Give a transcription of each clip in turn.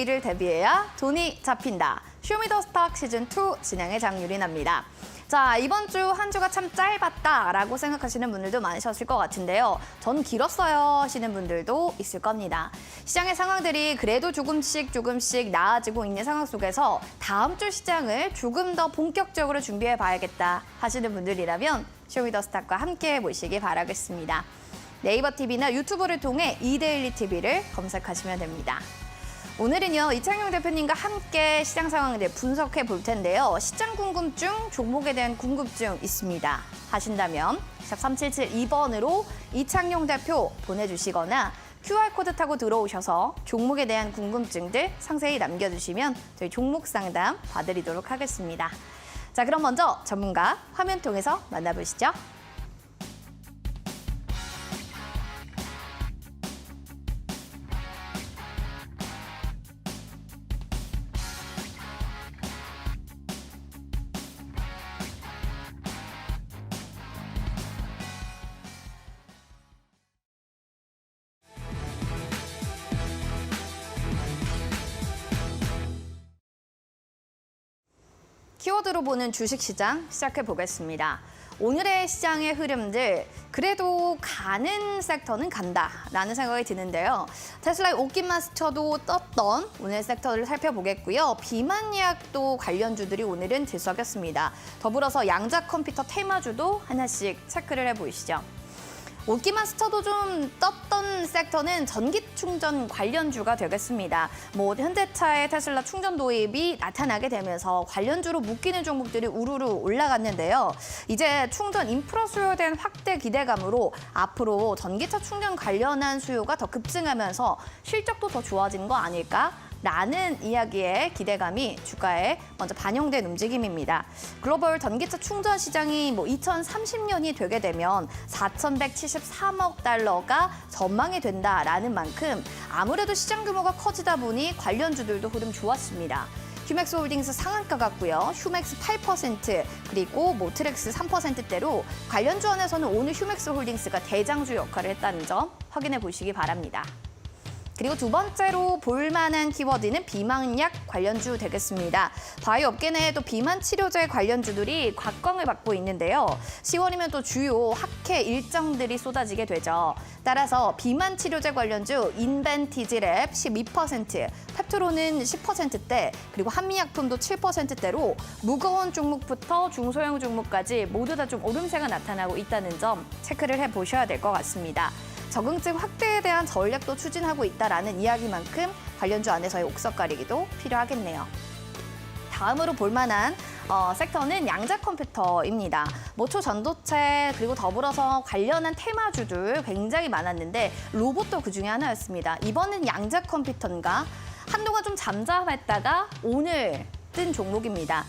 내일을 대비해야 돈이 잡힌다. 쇼미더스탁 시즌2 진행의 장유린입니다. 자, 이번 주 한 주가 참 짧았다라고 생각하시는 분들도 많으셨을 것 같은데요. 전 길었어요 하시는 분들도 있을 겁니다. 시장의 상황들이 그래도 조금씩 나아지고 있는 상황 속에서 다음 주 시장을 조금 더 본격적으로 준비해 봐야겠다 하시는 분들이라면 쇼미더스탁과 함께 보시기 바라겠습니다. 네이버 TV나 유튜브를 통해 이데일리 TV를 검색하시면 됩니다. 오늘은요, 이창용 대표님과 함께 시장 상황을 분석해 볼 텐데요. 시장 궁금증, 종목에 대한 궁금증 있습니다 하신다면 샵 3772번으로 이창용 대표 보내주시거나 QR코드 타고 들어오셔서 종목에 대한 궁금증들 상세히 남겨주시면 저희 종목 상담 봐드리도록 하겠습니다. 자, 그럼 먼저 전문가 화면 통해서 만나보시죠. 키워드로 보는 주식시장 시작해 보겠습니다. 오늘의 시장의 흐름들, 그래도 가는 섹터는 간다라는 생각이 드는데요. 테슬라의 옷깃만 스쳐도 떴던 오늘 섹터를 살펴보겠고요. 비만약도 관련주들이 오늘은 들썩였습니다. 더불어서 양자컴퓨터 테마주도 하나씩 체크를 해보시죠. 옷깃만 스쳐도 좀 떴던 섹터는 전기충전 관련주가 되겠습니다. 현대차의 테슬라 충전 도입이 나타나게 되면서 관련주로 묶이는 종목들이 우르르 올라갔는데요. 이제 충전 인프라 수요에 대한 확대 기대감으로 앞으로 전기차 충전 관련한 수요가 더 급증하면서 실적도 더 좋아지는 거 아닐까? 라는 이야기의 기대감이 주가에 먼저 반영된 움직임입니다. 글로벌 전기차 충전 시장이 2030년이 되게 되면 4,173억 달러가 전망이 된다라는 만큼 아무래도 시장 규모가 커지다 보니 관련주들도 흐름 좋았습니다. 휴맥스 홀딩스 상한가 같고요. 휴맥스 8%, 그리고 모트렉스 3%대로 관련주 안에서는 오늘 휴맥스 홀딩스가 대장주 역할을 했다는 점 확인해 보시기 바랍니다. 그리고 두 번째로 볼만한 키워드는 비만약 관련주 되겠습니다. 바이오 업계 내에 또 비만 치료제 관련주들이 곽광을 받고 있는데요. 10월이면 또 주요 학회 일정들이 쏟아지게 되죠. 따라서 비만 치료제 관련주 인벤티지랩 12%, 펩트로는 10%대, 그리고 한미약품도 7%대로 무거운 종목부터 중소형 종목까지 모두 다 좀 오름세가 나타나고 있다는 점 체크를 해보셔야 될 것 같습니다. 적응증 확대에 대한 전략도 추진하고 있다라는 이야기만큼 관련주 안에서의 옥석 가리기도 필요하겠네요. 다음으로 볼만한 섹터는 양자컴퓨터입니다. 초전도체 그리고 더불어서 관련한 테마주들 굉장히 많았는데 로봇도 그중에 하나였습니다. 이번엔 양자컴퓨터인가? 한동안 좀 잠잠했다가 오늘 뜬 종목입니다.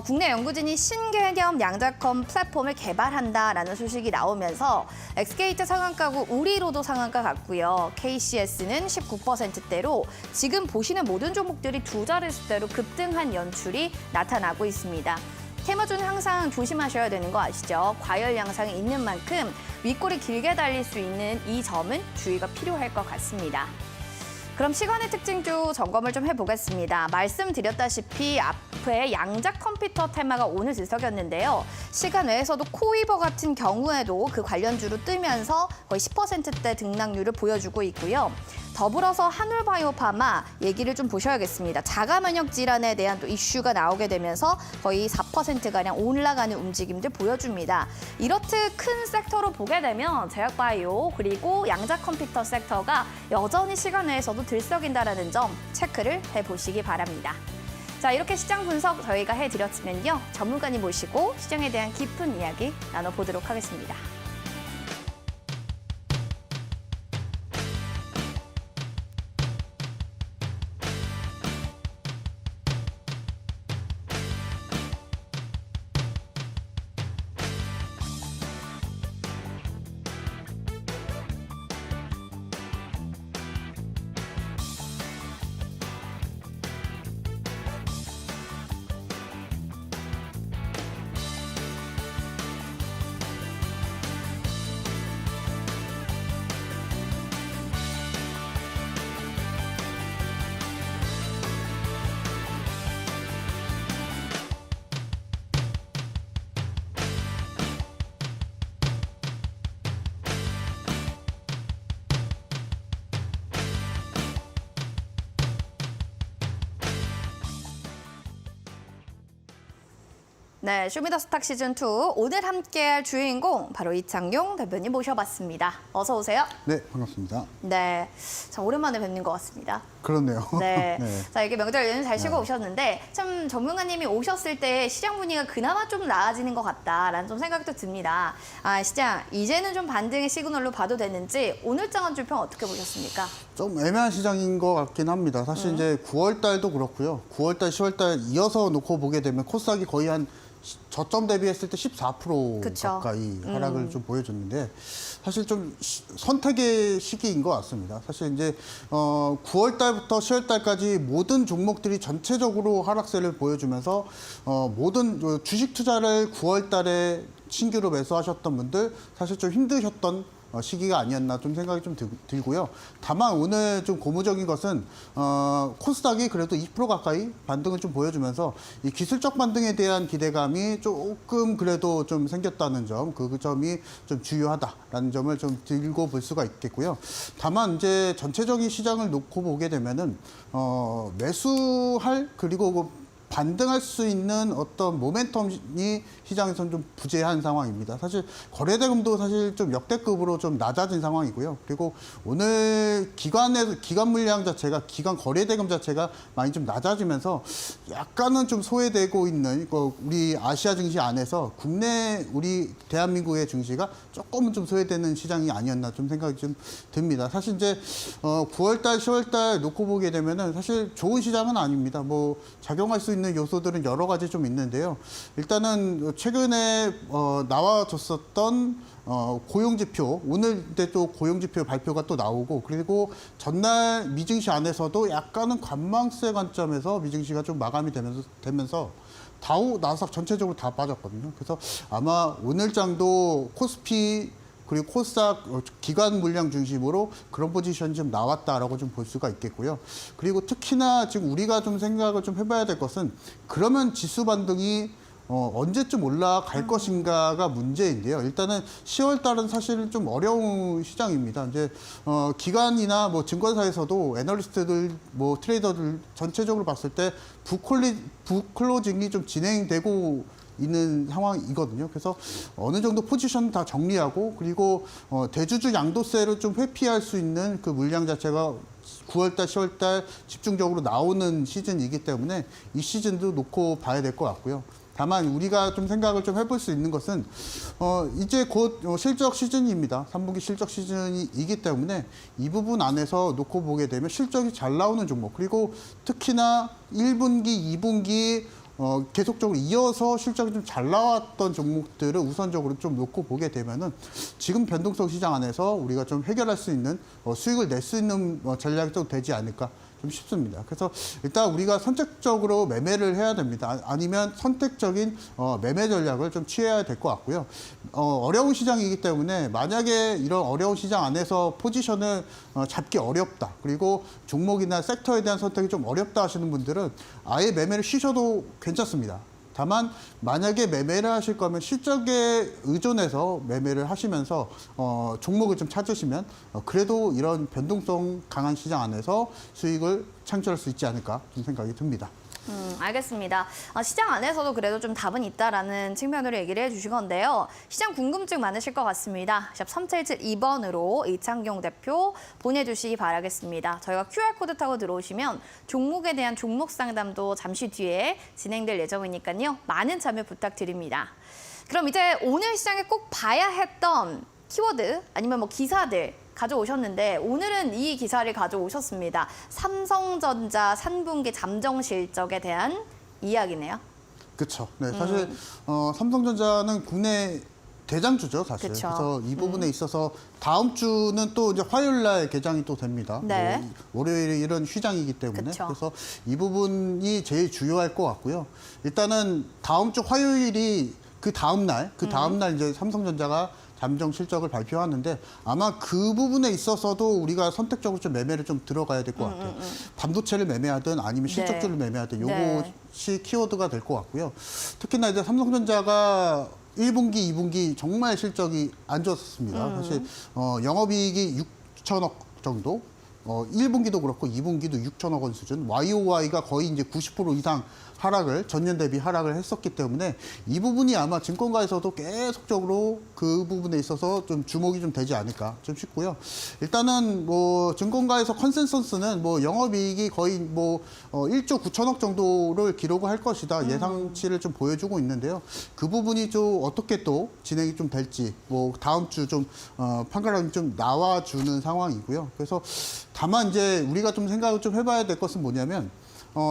국내 연구진이 신개념 양자컴 플랫폼을 개발한다라는 소식이 나오면서 엑스게이트 상한가고 우리로도 상한가 같고요. KCS는 19%대로 지금 보시는 모든 종목들이 두 자릿수대로 급등한 연출이 나타나고 있습니다. 테마주는 항상 조심하셔야 되는 거 아시죠? 과열 양상이 있는 만큼 윗골이 길게 달릴 수 있는 이 점은 주의가 필요할 것 같습니다. 그럼 시간의 특징주 점검을 좀 해보겠습니다. 말씀드렸다시피 앞에 양자컴퓨터 테마가 오늘 들썩였는데요. 시간 외에서도 코이버 같은 경우에도 그 관련주로 뜨면서 거의 10%대 등락률을 보여주고 있고요. 더불어서 한울바이오파마 얘기를 좀 보셔야겠습니다. 자가면역 질환에 대한 또 이슈가 나오게 되면서 거의 4%가량 올라가는 움직임들 보여줍니다. 이렇듯 큰 섹터로 보게 되면 제약바이오 그리고 양자컴퓨터 섹터가 여전히 시간 외에서도 들썩인다는 점 체크를 해보시기 바랍니다. 자, 이렇게 시장 분석 저희가 해드렸으면요. 전문가님 모시고 시장에 대한 깊은 이야기 나눠보도록 하겠습니다. 네, 쇼미더스탁 시즌2 오늘 함께할 주인공 바로 이창용 대표님 모셔봤습니다. 어서 오세요. 네, 반갑습니다. 네, 자 오랜만에 뵙는 것 같습니다. 그렇네요. 네, 네. 자 이게 명절 연휴 잘 쉬고 오셨는데 참 전문가님이 오셨을 때 시장 분위기가 그나마 좀 나아지는 것 같다라는 좀 생각도 듭니다. 아 시장 이제는 좀 반등의 시그널로 봐도 되는지 오늘 장한 주평 어떻게 보셨습니까? 좀 애매한 시장인 것 같긴 합니다. 사실 이제 9월 달도 그렇고요. 9월 달, 10월 달 이어서 놓고 보게 되면 코스닥이 거의 한 저점 대비했을 때 14% 그쵸. 가까이 하락을 좀 보여줬는데 사실 좀 선택의 시기인 것 같습니다. 사실 이제 9월 달부터 10월 달까지 모든 종목들이 전체적으로 하락세를 보여주면서 모든 주식 투자를 9월 달에 신규로 매수하셨던 분들 사실 좀 힘드셨던 시기가 아니었나 좀 생각이 좀 들고요. 다만 오늘 좀 고무적인 것은 코스닥이 그래도 2% 가까이 반등을 좀 보여주면서 이 기술적 반등에 대한 기대감이 조금 그래도 좀 생겼다는 점, 그 점이 좀 주요하다라는 점을 좀 들고 볼 수가 있겠고요. 다만 이제 전체적인 시장을 놓고 보게 되면은 매수할 그리고 반등할 수 있는 어떤 모멘텀이 시장에서는 좀 부재한 상황입니다. 사실 거래대금도 사실 좀 역대급으로 좀 낮아진 상황이고요. 그리고 오늘 기관 물량 자체가 기관 거래대금 자체가 많이 좀 낮아지면서 약간은 좀 소외되고 있는 우리 아시아 증시 안에서 국내 우리 대한민국의 증시가 조금은 좀 소외되는 시장이 아니었나 좀 생각이 좀 듭니다. 사실 이제 9월달, 10월달 놓고 보게 되면은 사실 좋은 시장은 아닙니다. 뭐 작용할 수 있는 요소들은 여러 가지 좀 있는데요. 일단은 최근에 나와줬었던 고용지표, 오늘 또 고용지표 발표가 또 나오고 그리고 전날 미증시 안에서도 약간은 관망세 관점에서 미증시가 좀 마감이 되면서 다우, 나스닥 전체적으로 다 빠졌거든요. 그래서 아마 오늘장도 코스피 그리고 코스닥 기관 물량 중심으로 그런 포지션이 좀 나왔다라고 좀 볼 수가 있겠고요. 그리고 특히나 지금 우리가 좀 생각을 좀 해봐야 될 것은 그러면 지수 반등이 언제쯤 올라갈 것인가가 문제인데요. 일단은 10월 달은 사실 좀 어려운 시장입니다. 이제 기관이나 뭐 증권사에서도 애널리스트들, 뭐 트레이더들 전체적으로 봤을 때 부클로징이 좀 진행되고 있는 상황이거든요. 그래서 어느 정도 포지션 다 정리하고 그리고 대주주 양도세를 좀 회피할 수 있는 그 물량 자체가 9월달, 10월달 집중적으로 나오는 시즌이기 때문에 이 시즌도 놓고 봐야 될 것 같고요. 다만 우리가 좀 생각을 좀 해볼 수 있는 것은 이제 곧 실적 시즌입니다. 3분기 실적 시즌이기 때문에 이 부분 안에서 놓고 보게 되면 실적이 잘 나오는 종목 그리고 특히나 1분기, 2분기 계속적으로 이어서 실적이 좀 잘 나왔던 종목들을 우선적으로 좀 놓고 보게 되면은 지금 변동성 시장 안에서 우리가 좀 해결할 수 있는 수익을 낼 수 있는 전략이 좀 되지 않을까 좀 싶습니다. 그래서 일단 우리가 선택적으로 매매를 해야 됩니다. 아니면 선택적인 매매 전략을 좀 취해야 될 것 같고요. 어려운 시장이기 때문에 만약에 이런 어려운 시장 안에서 포지션을 잡기 어렵다. 그리고 종목이나 섹터에 대한 선택이 좀 어렵다 하시는 분들은 아예 매매를 쉬셔도 괜찮습니다. 다만 만약에 매매를 하실 거면 실적에 의존해서 매매를 하시면서 종목을 좀 찾으시면 그래도 이런 변동성 강한 시장 안에서 수익을 창출할 수 있지 않을까 좀 생각이 듭니다. 알겠습니다. 시장 안에서도 그래도 좀 답은 있다라는 측면으로 얘기를 해주신 건데요. 시장 궁금증 많으실 것 같습니다. 샵 3772번으로 이창용 대표 보내주시기 바라겠습니다. 저희가 QR코드 타고 들어오시면 종목에 대한 종목 상담도 잠시 뒤에 진행될 예정이니까요. 많은 참여 부탁드립니다. 그럼 이제 오늘 시장에 꼭 봐야 했던 키워드 아니면 뭐 기사들 가져오셨는데 오늘은 이 기사를 가져오셨습니다. 삼성전자 3분기 잠정 실적에 대한 이야기네요. 그렇죠. 네, 사실 삼성전자는 국내 대장주죠, 사실. 그쵸. 그래서 이 부분에 있어서 다음 주는 또 이제 화요일 날 개장이 또 됩니다. 네. 뭐 월요일은 휴장이기 때문에. 그쵸. 그래서 이 부분이 제일 주요할 것 같고요. 일단은 다음 주 화요일이 그 다음 날 이제 삼성전자가 잠정 실적을 발표하는데 아마 그 부분에 있어서도 우리가 선택적으로 좀 매매를 좀 들어가야 될 것 같아요. 반도체를 매매하든 아니면 실적주를 매매하든 요것이 키워드가 될 것 같고요. 특히나 이제 삼성전자가 1분기, 2분기 정말 실적이 안 좋았습니다. 사실 영업이익이 6천억 정도, 1분기도 그렇고 2분기도 6천억 원 수준, YOY가 거의 이제 90% 이상 하락을 전년 대비 하락을 했었기 때문에 이 부분이 아마 증권가에서도 계속적으로 그 부분에 있어서 좀 주목이 좀 되지 않을까 좀 싶고요. 일단은 뭐 증권가에서 컨센서스는 뭐 영업이익이 거의 뭐 1조 9천억 정도를 기록할 것이다 예상치를 좀 보여주고 있는데요. 그 부분이 좀 어떻게 또 진행이 좀 될지 뭐 다음 주 좀 판가름이 좀 나와주는 상황이고요. 그래서 다만 이제 우리가 좀 생각을 좀 해봐야 될 것은 뭐냐면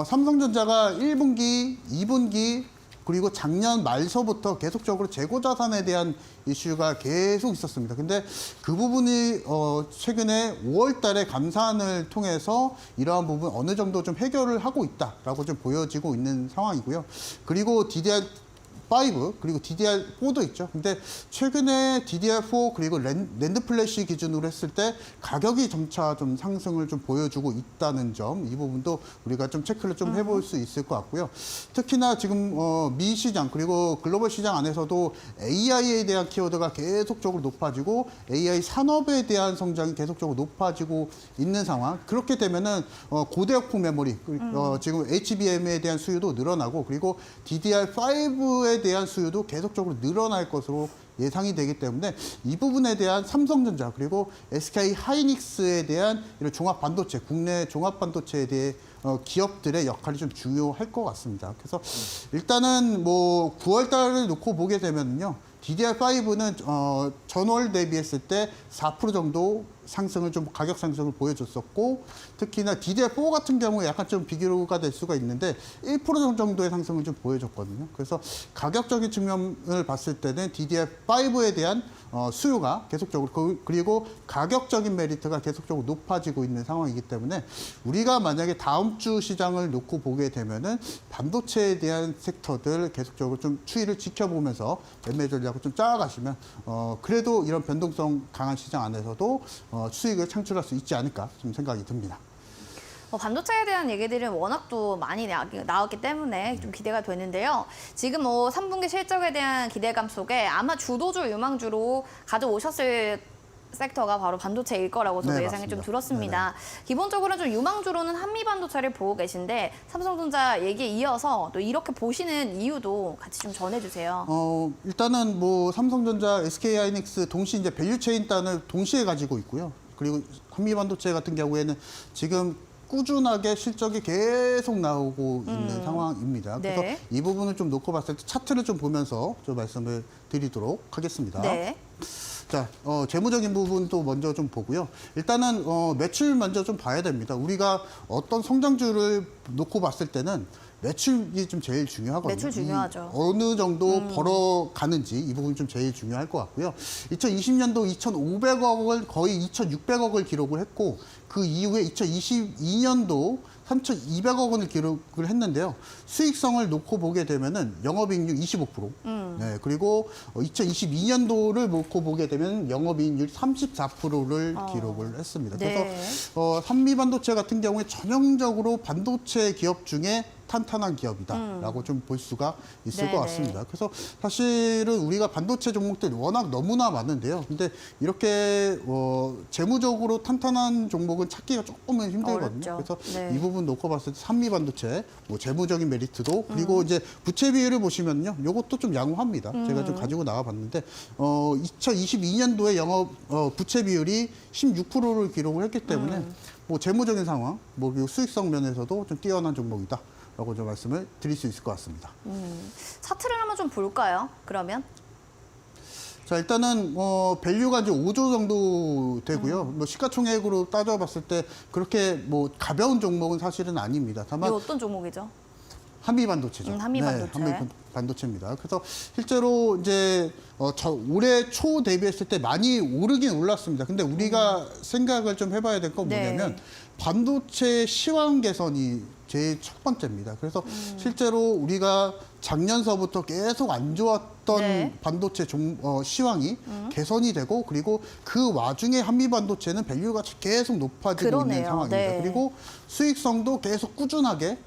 삼성전자가 1분기, 2분기 그리고 작년 말서부터 계속적으로 재고 자산에 대한 이슈가 계속 있었습니다. 근데 그 부분이 최근에 5월 달에 감산을 통해서 이러한 부분 어느 정도 좀 해결을 하고 있다라고 좀 보여지고 있는 상황이고요. 그리고 DDR5 그리고 DDR4도 있죠. 근데 최근에 DDR4 그리고 랜드 플래시 기준으로 했을 때 가격이 점차 좀 상승을 좀 보여주고 있다는 점, 이 부분도 우리가 좀 체크를 좀 해볼 수 있을 것 같고요. 특히나 지금 미 시장 그리고 글로벌 시장 안에서도 AI에 대한 키워드가 계속적으로 높아지고 AI 산업에 대한 성장이 계속적으로 높아지고 있는 상황. 그렇게 되면은 고대역폭 메모리 지금 HBM에 대한 수요도 늘어나고 그리고 DDR5에 대한 수요도 계속적으로 늘어날 것으로 예상이 되기 때문에 이 부분에 대한 삼성전자 그리고 SK 하이닉스에 대한 이런 종합 반도체, 국내 종합 반도체에 대해 기업들의 역할이 좀 중요할 것 같습니다. 그래서 일단은 뭐 9월 달을 놓고 보게 되면요. DDR5는 전월 대비했을 때 4% 정도 상승을 좀 가격 상승을 보여줬었고 특히나 DDR4 같은 경우에 약간 좀 비교가 될 수가 있는데 1% 정도의 상승을 좀 보여줬거든요. 그래서 가격적인 측면을 봤을 때는 DDR5에 대한 수요가 계속적으로 그리고 가격적인 메리트가 계속적으로 높아지고 있는 상황이기 때문에 우리가 만약에 다음 주 시장을 놓고 보게 되면은 반도체에 대한 섹터들 계속적으로 좀 추이를 지켜보면서 매매 전략을 좀 짜가시면 그래도 이런 변동성 강한 시장 안에서도 수익을 창출할 수 있지 않을까 좀 생각이 듭니다. 반도체에 대한 얘기들은 워낙 또 많이 나왔기 때문에 좀 기대가 되는데요. 지금 3분기 실적에 대한 기대감 속에 아마 주도주, 유망주로 가져오셨을 섹터가 바로 반도체일 거라고 저도 네, 예상이 맞습니다. 좀 들었습니다. 기본적으로 좀 유망주로는 한미반도체를 보고 계신데 삼성전자 얘기에 이어서 또 이렇게 보시는 이유도 같이 좀 전해주세요. 일단은 뭐 삼성전자, SK하이닉스 동시 이제 밸류체인 단을 동시에 가지고 있고요. 그리고 한미반도체 같은 경우에는 지금 꾸준하게 실적이 계속 나오고 있는 상황입니다. 그래서 네. 이 부분을 좀 놓고 봤을 때 차트를 좀 보면서 좀 말씀을 드리도록 하겠습니다. 네. 자, 재무적인 부분도 먼저 좀 보고요. 일단은 매출 먼저 좀 봐야 됩니다. 우리가 어떤 성장주를 놓고 봤을 때는 매출이 좀 제일 중요하거든요. 매출 중요하죠. 어느 정도 벌어가는지 이 부분이 좀 제일 중요할 것 같고요. 2020년도 2,500억을 거의 2,600억을 기록을 했고 그 이후에 2022년도 3,200억 원을 기록을 했는데요. 수익성을 놓고 보게 되면은 영업이익률 25%. 네, 그리고 2022년도를 놓고 보게 되면 영업이익률 34%를 기록을 했습니다. 네. 그래서 한미반도체 같은 경우에 전형적으로 반도체 기업 중에 탄탄한 기업이다라고 좀 볼 수가 있을 네네. 것 같습니다. 그래서 사실은 우리가 반도체 종목들 워낙 너무나 많은데요. 근데 이렇게 재무적으로 탄탄한 종목은 찾기가 조금은 힘들거든요. 어렵죠. 그래서 네. 이 부분 놓고 봤을 때 한미반도체 뭐 재무적인 메리트도 그리고 이제 부채 비율을 보시면요. 이것도 좀 양호합니다. 제가 좀 가지고 나와봤는데 2022년도에 영업 부채 비율이 16%를 기록을 했기 때문에 뭐 재무적인 상황, 뭐 그리고 수익성 면에서도 좀 뛰어난 종목이다. 라고 좀 말씀을 드릴 수 있을 것 같습니다. 차트를 한번 좀 볼까요? 그러면? 자, 일단은 밸류가 이제 5조 정도 되고요. 뭐 시가총액으로 따져봤을 때 그렇게 뭐 가벼운 종목은 사실은 아닙니다. 이 다만 어떤 종목이죠? 한미반도체죠. 한미반도체. 네, 한미반도체입니다. 그래서 실제로 이제 올해 초 대비했을 때 많이 오르긴 올랐습니다. 근데 우리가 생각을 좀 해봐야 될 건 네. 뭐냐면 반도체 시황 개선이 제일 첫 번째입니다. 그래서 실제로 우리가 작년서부터 계속 안 좋았던 네. 반도체 시황이 개선이 되고 그리고 그 와중에 한미반도체는 밸류가 계속 높아지고 그러네요. 있는 상황입니다. 네. 그리고 수익성도 계속 꾸준하게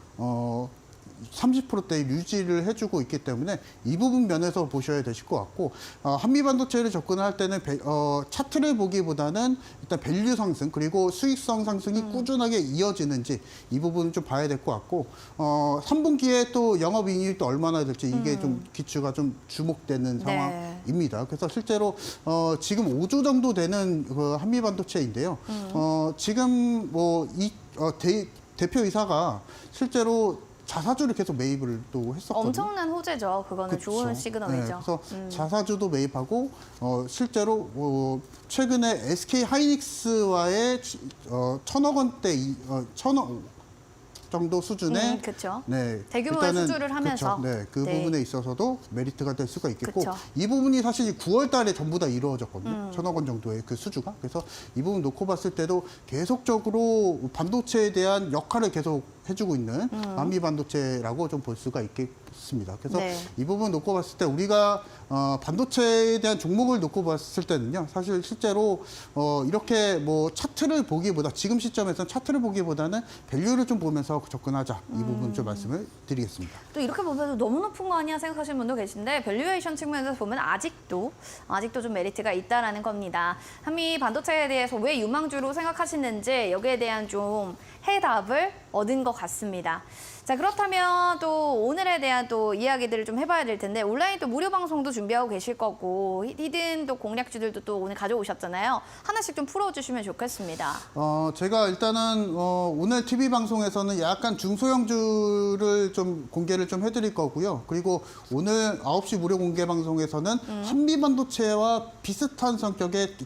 30%대 유지를 해주고 있기 때문에 이 부분 면에서 보셔야 되실 것 같고 한미 반도체를 접근을 할 때는 차트를 보기보다는 일단 밸류 상승 그리고 수익성 상승이 꾸준하게 이어지는지 이 부분을 좀 봐야 될 것 같고 3분기에 또 영업이익이 또 얼마나 될지 이게 좀 기추가 좀 주목되는 네. 상황입니다. 그래서 실제로 지금 5조 정도 되는 그 한미 반도체인데요. 지금 대표이사가 실제로 자사주를 계속 매입을 또 했었거든요. 엄청난 호재죠. 그거는 그쵸. 좋은 시그널이죠. 네, 그래서 자사주도 매입하고 실제로 최근에 SK 하이닉스와의 1,000억 원대 1,000억 정도 수준의 그렇죠. 네, 대규모의 일단은 수주를 하면서. 그쵸, 네, 그 네. 부분에 있어서도 메리트가 될 수가 있겠고 그쵸. 이 부분이 사실 9월 달에 전부 다 이루어졌거든요. 1,000억 원 정도의 그 수주가. 그래서 이 부분 놓고 봤을 때도 계속적으로 반도체에 대한 역할을 계속 해주고 있는 한미 반도체라고 좀 볼 수가 있겠습니다. 그래서 네. 이 부분 놓고 봤을 때 우리가 반도체에 대한 종목을 놓고 봤을 때는요. 사실 실제로 이렇게 뭐 차트를 보기보다 지금 시점에서는 차트를 보기보다는 밸류를 좀 보면서 접근하자. 이 부분 좀 말씀을 드리겠습니다. 또 이렇게 보면 너무 높은 거 아니야 생각하시는 분도 계신데 밸류에이션 측면에서 보면 아직도 좀 메리트가 있다라는 겁니다. 한미 반도체에 대해서 왜 유망주로 생각하시는지 여기에 대한 좀 해답을 얻은 것 같습니다. 자, 그렇다면 또 오늘에 대한 또 이야기들을 좀 해봐야 될 텐데 온라인 또 무료 방송도 준비하고 계실 거고 히든 또 공략주들도 또 오늘 가져오셨잖아요. 하나씩 좀 풀어주시면 좋겠습니다. 제가 일단은 오늘 TV 방송에서는 약간 중소형주를 좀 공개를 좀 해드릴 거고요. 그리고 오늘 9시 무료 공개 방송에서는 한미 반도체와 비슷한 성격의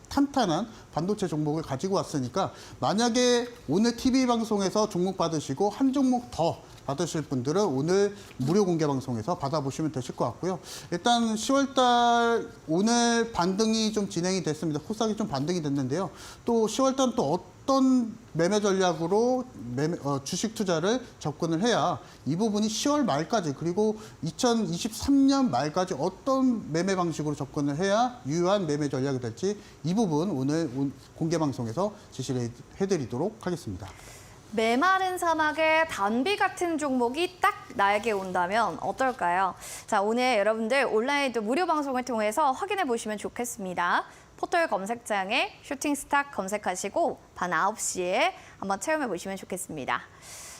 탄탄한 반도체 종목을 가지고 왔으니까 만약에 오늘 TV 방송에서 종목 받으시고 한 종목 더 받으실 분들은 오늘 무료 공개 방송에서 받아보시면 되실 것 같고요. 일단 10월달 오늘 반등이 좀 진행이 됐습니다. 코스닥이 좀 반등이 됐는데요. 또 10월달은 또 어떤 매매 전략으로 주식 투자를 접근을 해야 이 부분이 10월 말까지 그리고 2023년 말까지 어떤 매매 방식으로 접근을 해야 유효한 매매 전략이 될지 이 부분 오늘 공개 방송에서 지시를 해드리도록 하겠습니다. 메마른 사막에 단비 같은 종목이 딱 나에게 온다면 어떨까요? 자, 오늘 여러분들 온라인도 무료 방송을 통해서 확인해 보시면 좋겠습니다. 포털 검색창에 슈팅스탁 검색하시고 밤 9시에 한번 체험해 보시면 좋겠습니다.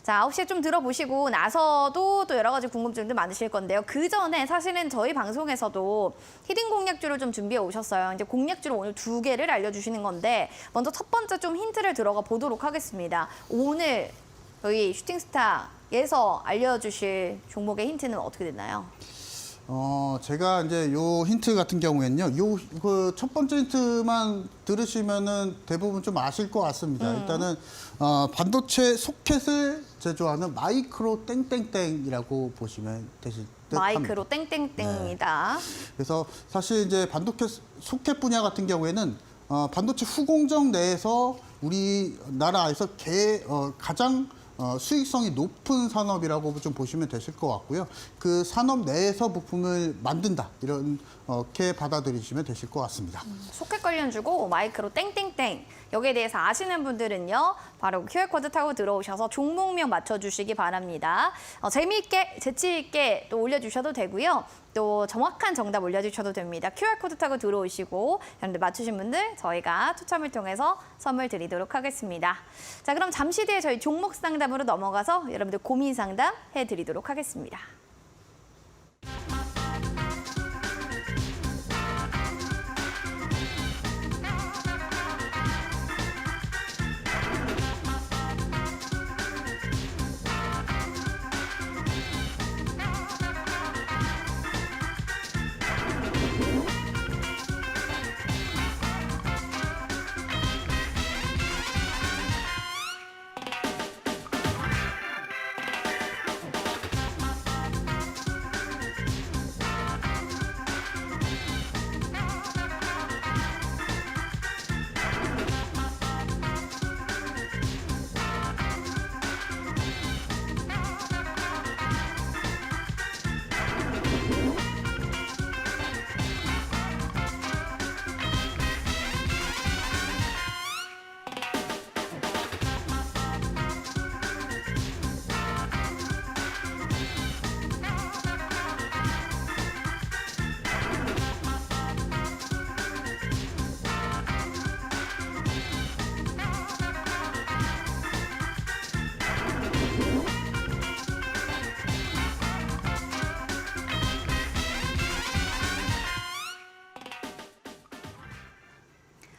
자, 9시에 좀 들어보시고 나서도 또 여러 가지 궁금증들 많으실 건데요. 그 전에 사실은 저희 방송에서도 히든 공략주를 좀 준비해 오셨어요. 이제 공략주를 오늘 2개를 알려주시는 건데 먼저 첫 번째 좀 힌트를 들어가 보도록 하겠습니다. 오늘 저희 슈팅스타에서 알려주실 종목의 힌트는 어떻게 됐나요? 제가 이제 요 힌트 같은 경우에는요, 그 첫 번째 힌트만 들으시면은 대부분 좀 아실 것 같습니다. 일단은, 반도체 소켓을 제조하는 마이크로 땡땡땡이라고 보시면 되실 듯 합니다. 마이크로 땡땡땡입니다. 네. 그래서 사실 이제 반도체 소켓 분야 같은 경우에는 반도체 후공정 내에서 우리나라에서 가장 수익성이 높은 산업이라고 좀 보시면 되실 것 같고요. 그 산업 내에서 부품을 만든다 이렇게 받아들이시면 되실 것 같습니다. 소켓 관련주고 마이크로 땡땡땡 여기에 대해서 아시는 분들은요 바로 QR코드 타고 들어오셔서 종목명 맞춰주시기 바랍니다. 재미있게 재치있게 또 올려주셔도 되고요. 또 정확한 정답 올려주셔도 됩니다. QR코드 타고 들어오시고 여러분들 맞추신 분들 저희가 추첨을 통해서 선물 드리도록 하겠습니다. 자, 그럼 잠시 뒤에 저희 종목 상담으로 넘어가서 여러분들 고민 상담 해드리도록 하겠습니다.